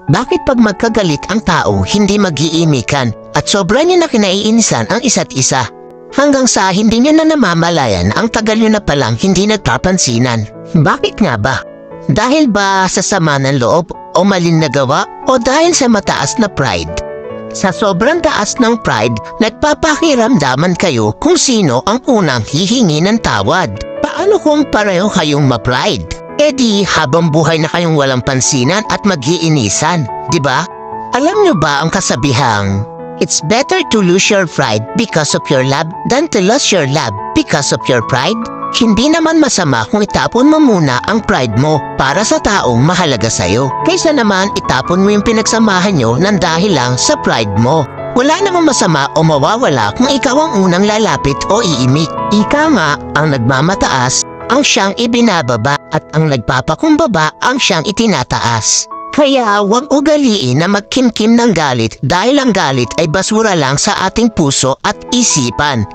Bakit pag magkagalit ang tao, hindi mag-iimikan at sobra niyo na kinaiinisan ang isa't isa? Hanggang sa hindi niyo na namamalayan ang tagal niyo na palang hindi nagpapansinan. Bakit nga ba? Dahil ba sa sama ng loob o maling nagawa o dahil sa mataas na pride? Sa sobrang taas ng pride, nagpapakiramdaman kayo kung sino ang unang hihingi ng tawad. Paano kung pareho kayong ma-pride? E di habang buhay na kayong walang pansinan at mag-iinisan, di ba? Alam nyo ba ang kasabihang, it's better to lose your pride because of your love than to lose your love because of your pride? Hindi naman masama kung itapon mo muna ang pride mo para sa taong mahalaga sa'yo. Kaysa naman itapon mo yung pinagsamahan nyo ng dahil lang sa pride mo. Wala namang masama o mawawala kung ikaw ang unang lalapit o iimik. Ika nga ang nagmamataas ang siyang ibinababa at ang nagpapakumbaba ang siyang itinataas. Kaya huwag ugaliin na magkimkim ng galit dahil ang galit ay basura lang sa ating puso at isipan.